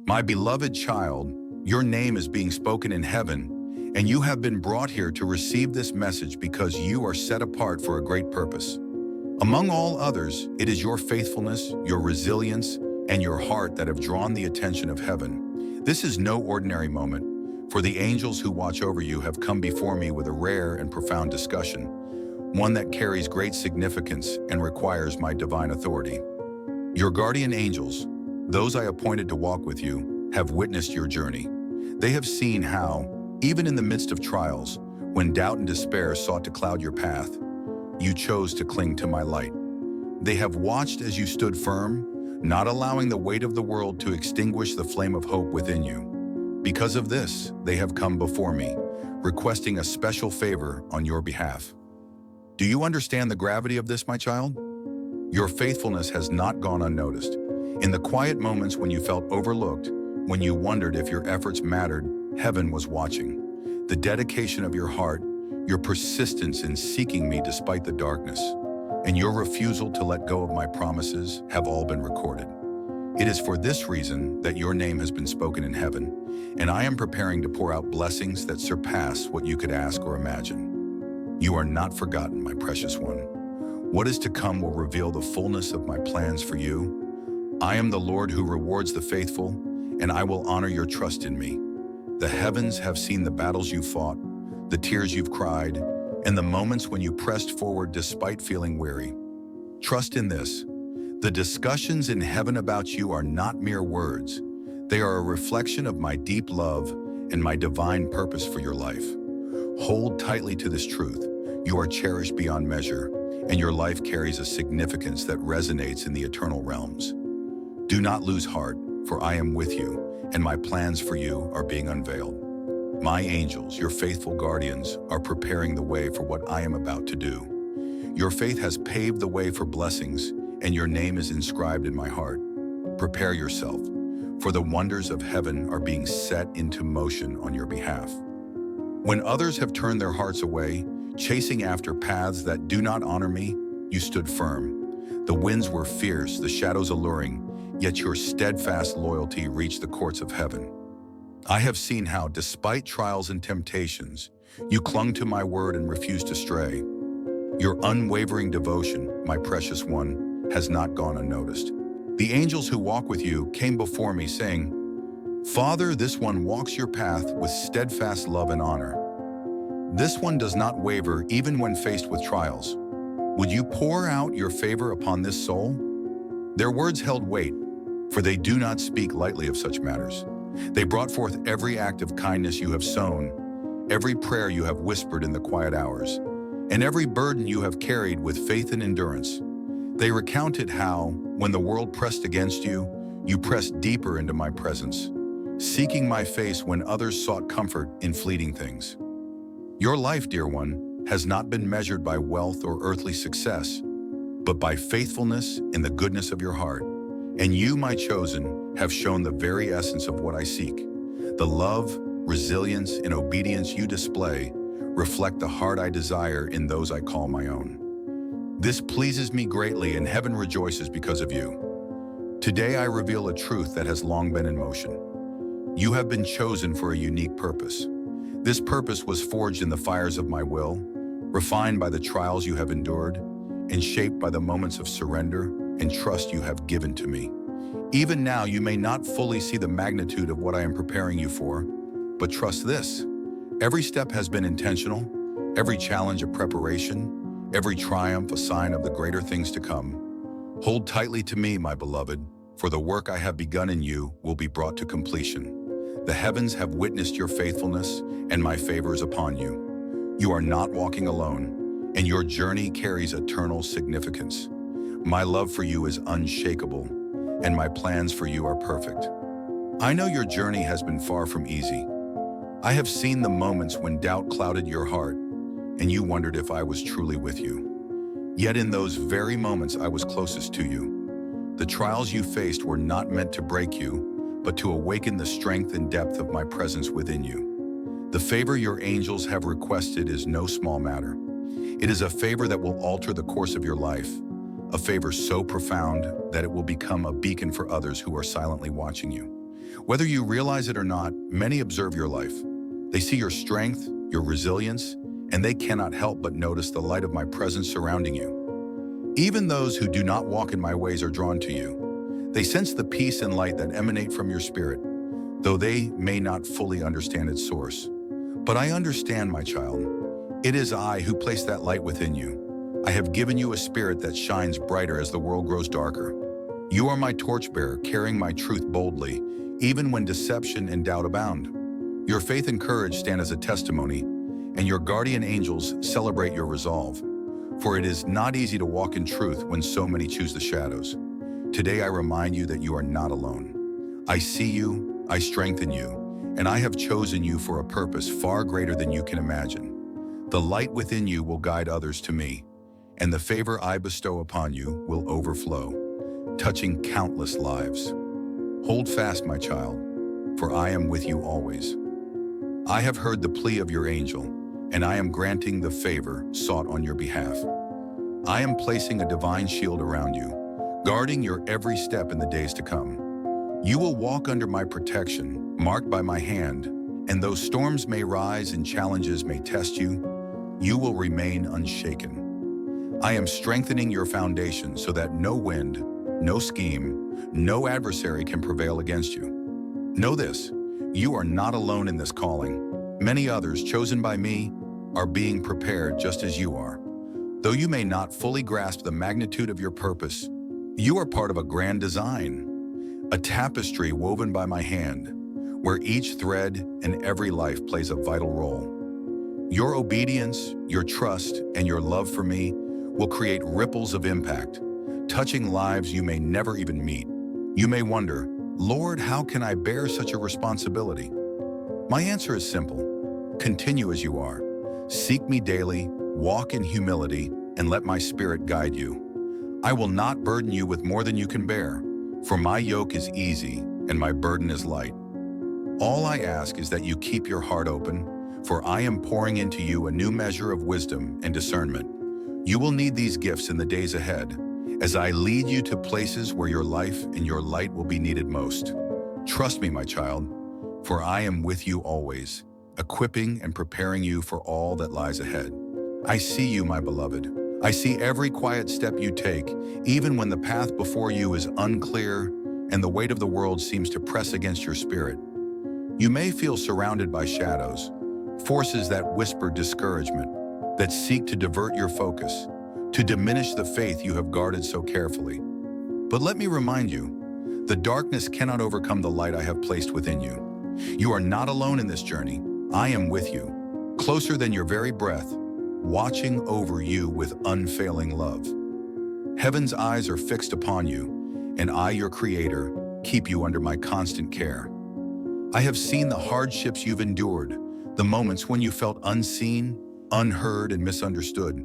My beloved child, your name is being spoken in heaven, and you have been brought here to receive this message because you are set apart for a great purpose. Among all others, it is your faithfulness, your resilience, and your heart that have drawn the attention of heaven. This is no ordinary moment, for the angels who watch over you have come before me with a rare and profound discussion, one that carries great significance and requires my divine authority. Your guardian angels, those I appointed to walk with you, have witnessed your journey. They have seen how, even in the midst of trials, when doubt and despair sought to cloud your path, you chose to cling to my light. They have watched as you stood firm, not allowing the weight of the world to extinguish the flame of hope within you. Because of this, they have come before me, requesting a special favor on your behalf. Do you understand the gravity of this, my child? Your faithfulness has not gone unnoticed. In the quiet moments when you felt overlooked, when you wondered if your efforts mattered, heaven was watching. The dedication of your heart, your persistence in seeking me despite the darkness, and your refusal to let go of my promises have all been recorded. It is for this reason that your name has been spoken in heaven, and I am preparing to pour out blessings that surpass what you could ask or imagine. You are not forgotten, my precious one. What is to come will reveal the fullness of my plans for you. I am the Lord who rewards the faithful, and I will honor your trust in me. The heavens have seen the battles you fought, the tears you've cried, and the moments when you pressed forward despite feeling weary. Trust in this. The discussions in heaven about you are not mere words. They are a reflection of my deep love and my divine purpose for your life. Hold tightly to this truth. You are cherished beyond measure, and your life carries a significance that resonates in the eternal realms. Do not lose heart, for I am with you, and my plans for you are being unveiled. My angels, your faithful guardians, are preparing the way for what I am about to do. Your faith has paved the way for blessings, and your name is inscribed in my heart. Prepare yourself, for the wonders of heaven are being set into motion on your behalf. When others have turned their hearts away, chasing after paths that do not honor me, you stood firm. The winds were fierce, the shadows alluring, yet your steadfast loyalty reached the courts of heaven. I have seen how, despite trials and temptations, you clung to my word and refused to stray. Your unwavering devotion, my precious one, has not gone unnoticed. The angels who walk with you came before me saying, Father, this one walks your path with steadfast love and honor. This one does not waver even when faced with trials. Would you pour out your favor upon this soul? Their words held weight, for they do not speak lightly of such matters. They brought forth every act of kindness you have sown, every prayer you have whispered in the quiet hours, and every burden you have carried with faith and endurance. They recounted how, when the world pressed against you, you pressed deeper into my presence, seeking my face when others sought comfort in fleeting things. Your life, dear one, has not been measured by wealth or earthly success, but by faithfulness in the goodness of your heart. And you, my chosen, have shown the very essence of what I seek. The love, resilience, and obedience you display reflect the heart I desire in those I call my own. This pleases me greatly, and heaven rejoices because of you. Today I reveal a truth that has long been in motion. You have been chosen for a unique purpose. This purpose was forged in the fires of my will, refined by the trials you have endured, and shaped by the moments of surrender and trust you have given to me. Even now, you may not fully see the magnitude of what I am preparing you for, but trust this. Every step has been intentional, every challenge a preparation, every triumph a sign of the greater things to come. Hold tightly to me, my beloved, for the work I have begun in you will be brought to completion. The heavens have witnessed your faithfulness, and my favor is upon you. You are not walking alone, and your journey carries eternal significance. My love for you is unshakable, and my plans for you are perfect. I know your journey has been far from easy. I have seen the moments when doubt clouded your heart, and you wondered if I was truly with you. Yet in those very moments I was closest to you. The trials you faced were not meant to break you, but to awaken the strength and depth of my presence within you. The favor your angels have requested is no small matter. It is a favor that will alter the course of your life, a favor so profound that it will become a beacon for others who are silently watching you. Whether you realize it or not, many observe your life. They see your strength, your resilience, and they cannot help but notice the light of my presence surrounding you. Even those who do not walk in my ways are drawn to you. They sense the peace and light that emanate from your spirit, though they may not fully understand its source. But I understand, my child. It is I who placed that light within you. I have given you a spirit that shines brighter as the world grows darker. You are my torchbearer, carrying my truth boldly, even when deception and doubt abound. Your faith and courage stand as a testimony, and your guardian angels celebrate your resolve. For it is not easy to walk in truth when so many choose the shadows. Today I remind you that you are not alone. I see you, I strengthen you, and I have chosen you for a purpose far greater than you can imagine. The light within you will guide others to me, and the favor I bestow upon you will overflow, touching countless lives. Hold fast, my child, for I am with you always. I have heard the plea of your angel, and I am granting the favor sought on your behalf. I am placing a divine shield around you, guarding your every step in the days to come. You will walk under my protection, marked by my hand, and though storms may rise and challenges may test you, you will remain unshaken. I am strengthening your foundation so that no wind, no scheme, no adversary can prevail against you. Know this, you are not alone in this calling. Many others chosen by me are being prepared just as you are. Though you may not fully grasp the magnitude of your purpose, you are part of a grand design, a tapestry woven by my hand, where each thread and every life plays a vital role. Your obedience, your trust, and your love for me will create ripples of impact, touching lives you may never even meet. You may wonder, Lord, how can I bear such a responsibility? My answer is simple. Continue as you are. Seek me daily, walk in humility, and let my spirit guide you. I will not burden you with more than you can bear, for my yoke is easy and my burden is light. All I ask is that you keep your heart open, for I am pouring into you a new measure of wisdom and discernment. You will need these gifts in the days ahead, as I lead you to places where your life and your light will be needed most. Trust me, my child, for I am with you always, equipping and preparing you for all that lies ahead. I see you, my beloved. I see every quiet step you take, even when the path before you is unclear and the weight of the world seems to press against your spirit. You may feel surrounded by shadows, forces that whisper discouragement, that seek to divert your focus, to diminish the faith you have guarded so carefully. But let me remind you, the darkness cannot overcome the light I have placed within you. You are not alone in this journey. I am with you, closer than your very breath, watching over you with unfailing love. Heaven's eyes are fixed upon you, and I, your Creator, keep you under my constant care. I have seen the hardships you've endured, the moments when you felt unseen, unheard, and misunderstood.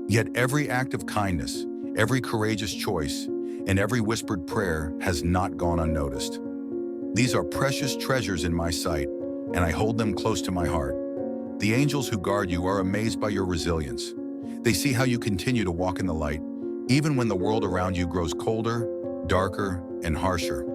Yet every act of kindness, every courageous choice, and every whispered prayer has not gone unnoticed. These are precious treasures in my sight, and I hold them close to my heart. The angels who guard you are amazed by your resilience. They see how you continue to walk in the light, even when the world around you grows colder, darker, and harsher.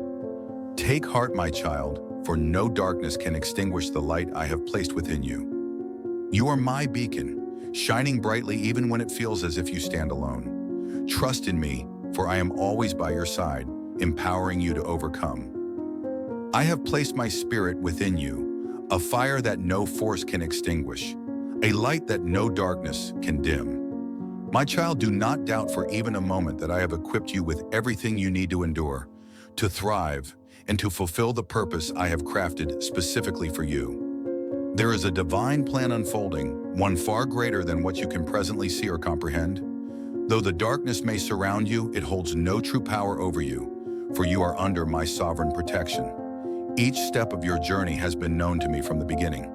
Take heart, my child, for no darkness can extinguish the light I have placed within you. You are my beacon, shining brightly even when it feels as if you stand alone. Trust in me, for I am always by your side, empowering you to overcome. I have placed my spirit within you, a fire that no force can extinguish, a light that no darkness can dim. My child, do not doubt for even a moment that I have equipped you with everything you need to endure, to thrive, and to fulfill the purpose I have crafted specifically for you. There is a divine plan unfolding, one far greater than what you can presently see or comprehend. Though the darkness may surround you, it holds no true power over you, for you are under my sovereign protection. Each step of your journey has been known to me from the beginning.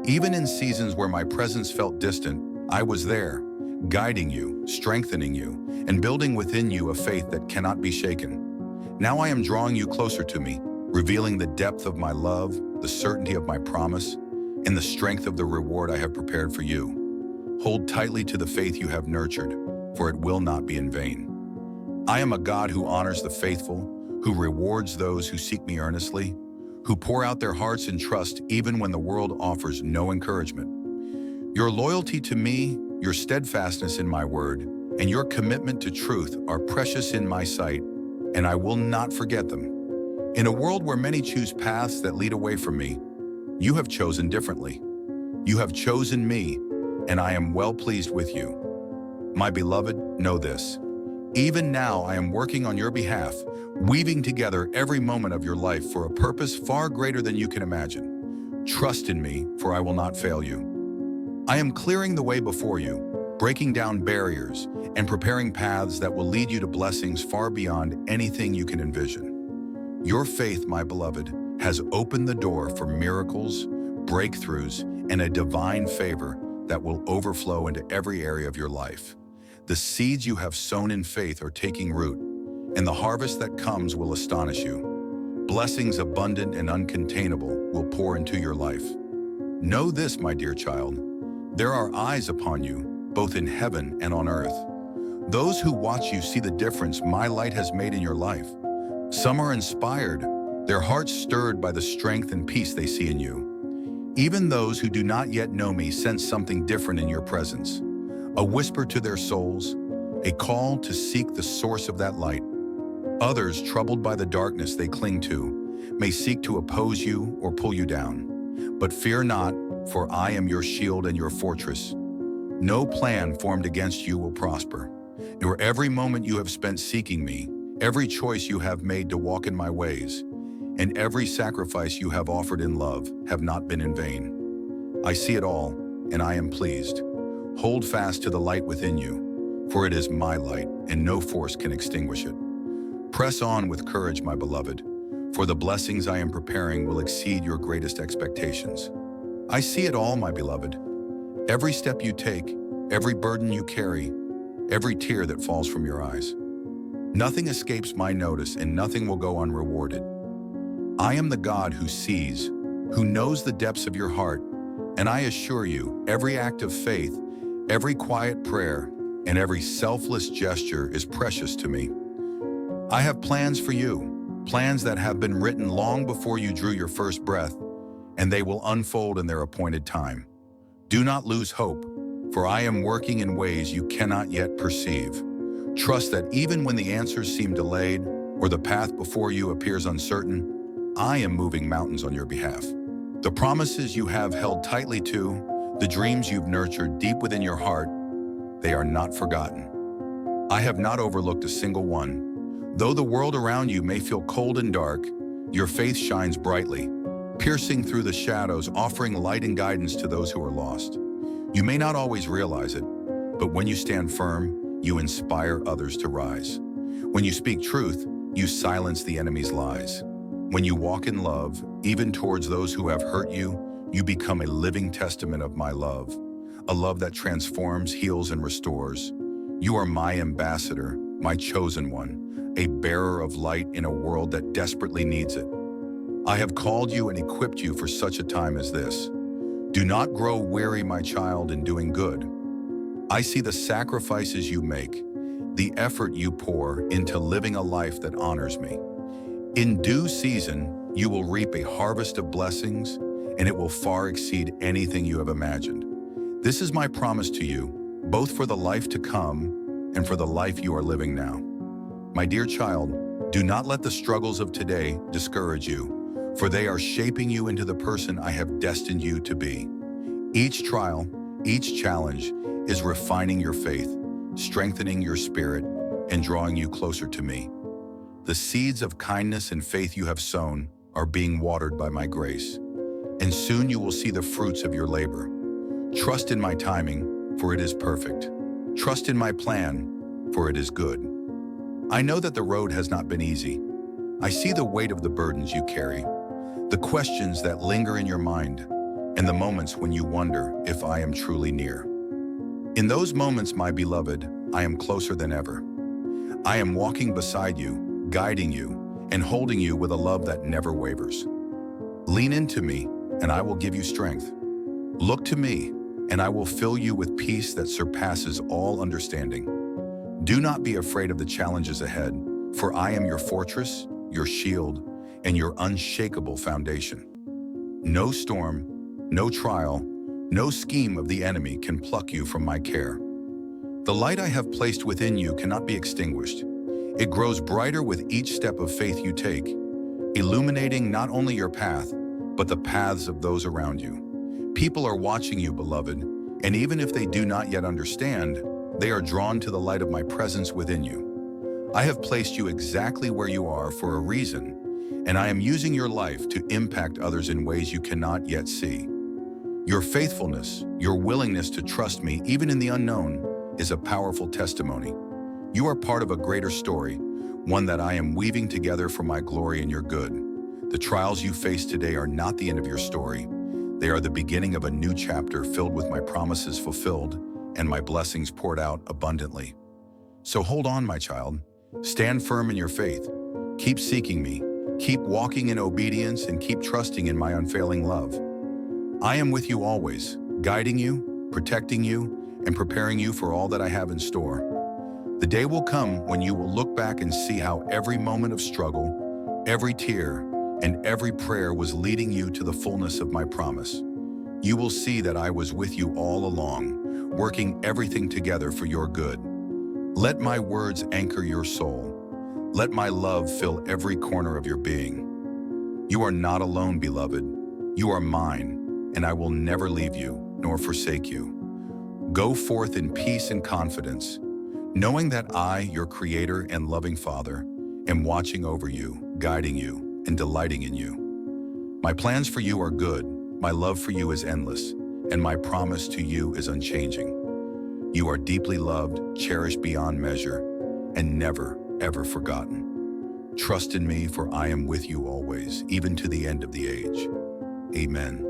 Even in seasons where my presence felt distant, I was there, guiding you, strengthening you, and building within you a faith that cannot be shaken. Now I am drawing you closer to me, revealing the depth of my love, the certainty of my promise, and the strength of the reward I have prepared for you. Hold tightly to the faith you have nurtured, for it will not be in vain. I am a God who honors the faithful, who rewards those who seek me earnestly. who pour out their hearts in trust even when the world offers no encouragement. Your loyalty to me, your steadfastness in my word, and your commitment to truth are precious in my sight, and I will not forget them. In a world where many choose paths that lead away from me, you have chosen differently. You have chosen me, and I am well pleased with you. My beloved, know this. Even now I am working on your behalf, weaving together every moment of your life for a purpose far greater than you can imagine. Trust in me, for I will not fail you. I am clearing the way before you, breaking down barriers, and preparing paths that will lead you to blessings far beyond anything you can envision. Your faith, my beloved, has opened the door for miracles, breakthroughs, and a divine favor that will overflow into every area of your life. The seeds you have sown in faith are taking root, and the harvest that comes will astonish you. Blessings abundant and uncontainable will pour into your life. Know this, my dear child. There are eyes upon you, both in heaven and on earth. Those who watch you see the difference my light has made in your life. Some are inspired, their hearts stirred by the strength and peace they see in you. Even those who do not yet know me sense something different in your presence. A whisper to their souls, a call to seek the source of that light. Others, troubled by the darkness they cling to, may seek to oppose you or pull you down. But fear not, for I am your shield and your fortress. No plan formed against you will prosper. Nor every moment you have spent seeking me, every choice you have made to walk in my ways, and every sacrifice you have offered in love have not been in vain. I see it all, and I am pleased. Hold fast to the light within you, for it is my light, and no force can extinguish it. Press on with courage, my beloved, for the blessings I am preparing will exceed your greatest expectations. I see it all, my beloved. Every step you take, every burden you carry, every tear that falls from your eyes. Nothing escapes my notice, and nothing will go unrewarded. I am the God who sees, who knows the depths of your heart, and I assure you, every act of faith, every quiet prayer, and every selfless gesture is precious to me. I have plans for you, plans that have been written long before you drew your first breath, and they will unfold in their appointed time. Do not lose hope, for I am working in ways you cannot yet perceive. Trust that even when the answers seem delayed or the path before you appears uncertain, I am moving mountains on your behalf. The promises you have held tightly to, the dreams you've nurtured deep within your heart, they are not forgotten. I have not overlooked a single one. Though the world around you may feel cold and dark, your faith shines brightly, piercing through the shadows, offering light and guidance to those who are lost. You may not always realize it, but when you stand firm, you inspire others to rise. When you speak truth, you silence the enemy's lies. When you walk in love, even towards those who have hurt you, you become a living testament of my love, a love that transforms, heals, and restores. You are my ambassador, my chosen one, a bearer of light in a world that desperately needs it. I have called you and equipped you for such a time as this. Do not grow weary, my child, in doing good. I see the sacrifices you make, the effort you pour into living a life that honors me. In due season, you will reap a harvest of blessings, and it will far exceed anything you have imagined. This is my promise to you, both for the life to come and for the life you are living now. My dear child, do not let the struggles of today discourage you, for they are shaping you into the person I have destined you to be. Each trial, each challenge is refining your faith, strengthening your spirit, and drawing you closer to me. The seeds of kindness and faith you have sown are being watered by my grace, and soon you will see the fruits of your labor. Trust in my timing, for it is perfect. Trust in my plan, for it is good. I know that the road has not been easy. I see the weight of the burdens you carry, the questions that linger in your mind, and the moments when you wonder if I am truly near. In those moments, my beloved, I am closer than ever. I am walking beside you, guiding you, and holding you with a love that never wavers. Lean into me, and I will give you strength. Look to me, and I will fill you with peace that surpasses all understanding. Do not be afraid of the challenges ahead, for I am your fortress, your shield, and your unshakable foundation. No storm, no trial, no scheme of the enemy can pluck you from my care. The light I have placed within you cannot be extinguished. It grows brighter with each step of faith you take, illuminating not only your path, but the paths of those around you. People are watching you, beloved, and even if they do not yet understand, they are drawn to the light of my presence within you. I have placed you exactly where you are for a reason, and I am using your life to impact others in ways you cannot yet see. Your faithfulness, your willingness to trust me, even in the unknown, is a powerful testimony. You are part of a greater story, one that I am weaving together for my glory and your good. The trials you face today are not the end of your story. They are the beginning of a new chapter filled with my promises fulfilled and my blessings poured out abundantly. So hold on, my child. Stand firm in your faith. Keep seeking me. Keep walking in obedience and keep trusting in my unfailing love. I am with you always, guiding you, protecting you, and preparing you for all that I have in store. The day will come when you will look back and see how every moment of struggle, every tear, and every prayer was leading you to the fullness of my promise. You will see that I was with you all along, working everything together for your good. Let my words anchor your soul. Let my love fill every corner of your being. You are not alone, beloved. You are mine, and I will never leave you nor forsake you. Go forth in peace and confidence, knowing that I, your Creator and loving Father, am watching over you, guiding you, and delighting in you. My plans for you are good, my love for you is endless, and my promise to you is unchanging. You are deeply loved, cherished beyond measure, and never, ever forgotten. Trust in me, for I am with you always, even to the end of the age. Amen.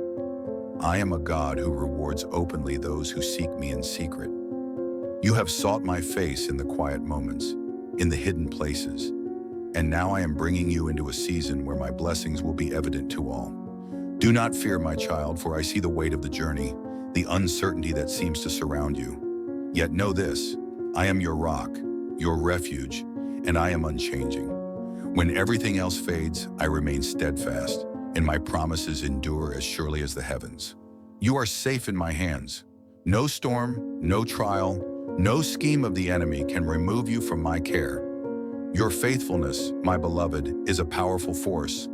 I am a God who rewards openly those who seek me in secret. You have sought my face in the quiet moments, in the hidden places, and now I am bringing you into a season where my blessings will be evident to all. Do not fear, my child, for I see the weight of the journey, the uncertainty that seems to surround you. Yet know this, I am your rock, your refuge, and I am unchanging. When everything else fades, I remain steadfast, and my promises endure as surely as the heavens. You are safe in my hands. No storm, no trial, no scheme of the enemy can remove you from my care. Your faithfulness, my beloved, is a powerful force,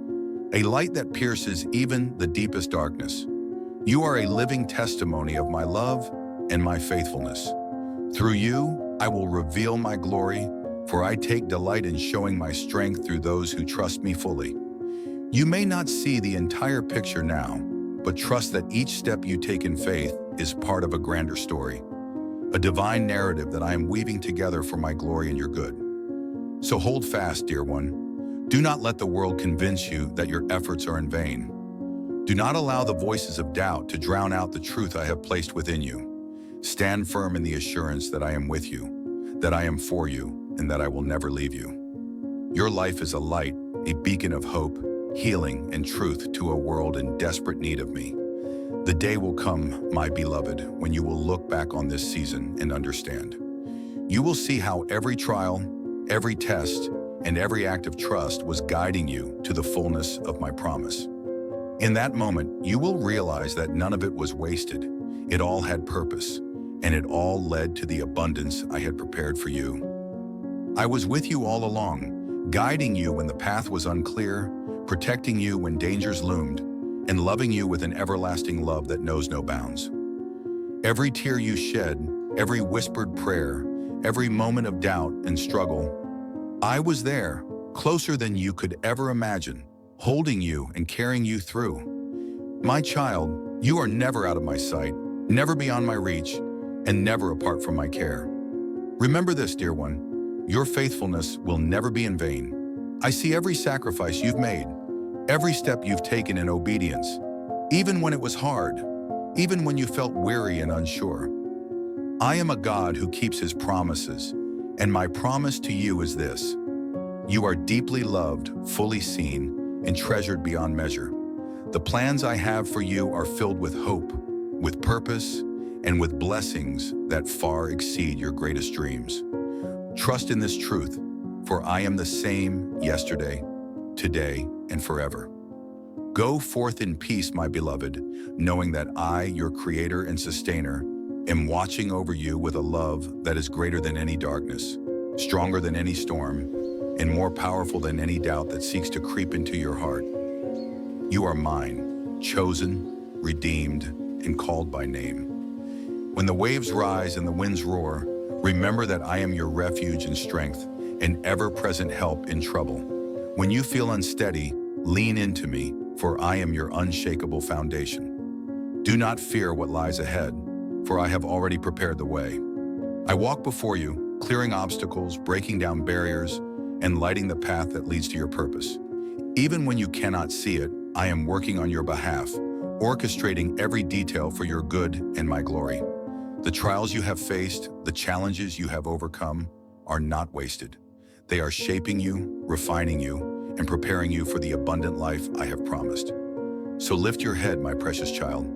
a light that pierces even the deepest darkness. You are a living testimony of my love and my faithfulness. Through you, I will reveal my glory, for I take delight in showing my strength through those who trust me fully. You may not see the entire picture now, but trust that each step you take in faith is part of a grander story, a divine narrative that I am weaving together for my glory and your good. So hold fast, dear one. Do not let the world convince you that your efforts are in vain. Do not allow the voices of doubt to drown out the truth I have placed within you. Stand firm in the assurance that I am with you, that I am for you, and that I will never leave you. Your life is a light, a beacon of hope, healing, and truth to a world in desperate need of me. The day will come, my beloved, when you will look back on this season and understand. You will see how every trial, every test, and every act of trust was guiding you to the fullness of my promise. In that moment, you will realize that none of it was wasted. It all had purpose, and it all led to the abundance I had prepared for you. I was with you all along, guiding you when the path was unclear, protecting you when dangers loomed, and loving you with an everlasting love that knows no bounds. Every tear you shed, every whispered prayer, every moment of doubt and struggle, I was there, closer than you could ever imagine, holding you and carrying you through. My child, you are never out of my sight, never beyond my reach, and never apart from my care. Remember this, dear one, your faithfulness will never be in vain. I see every sacrifice you've made, every step you've taken in obedience, even when it was hard, even when you felt weary and unsure. I am a God who keeps his promises, and my promise to you is this. You are deeply loved, fully seen, and treasured beyond measure. The plans I have for you are filled with hope, with purpose, and with blessings that far exceed your greatest dreams. Trust in this truth, for I am the same yesterday, today, and forever. Go forth in peace, my beloved, knowing that I, your creator and sustainer, am watching over you with a love that is greater than any darkness, stronger than any storm, and more powerful than any doubt that seeks to creep into your heart. You are mine, chosen, redeemed, and called by name. When the waves rise and the winds roar, remember that I am your refuge and strength, an ever-present help in trouble. When you feel unsteady, lean into me, for I am your unshakable foundation. Do not fear what lies ahead, for I have already prepared the way. I walk before you, clearing obstacles, breaking down barriers, and lighting the path that leads to your purpose. Even when you cannot see it, I am working on your behalf, orchestrating every detail for your good and my glory. The trials you have faced, the challenges you have overcome, are not wasted. They are shaping you, refining you, and preparing you for the abundant life I have promised. So lift your head, my precious child.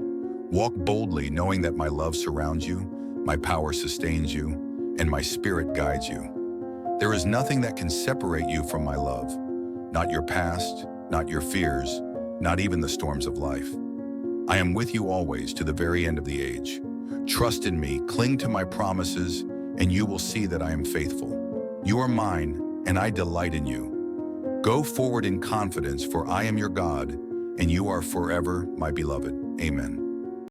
Walk boldly, knowing that my love surrounds you, my power sustains you, and my spirit guides you. There is nothing that can separate you from my love. Not your past, not your fears, not even the storms of life. I am with you always to the very end of the age. Trust in me, cling to my promises, and you will see that I am faithful. You are mine, and I delight in you. Go forward in confidence, for I am your God, and you are forever my beloved. Amen.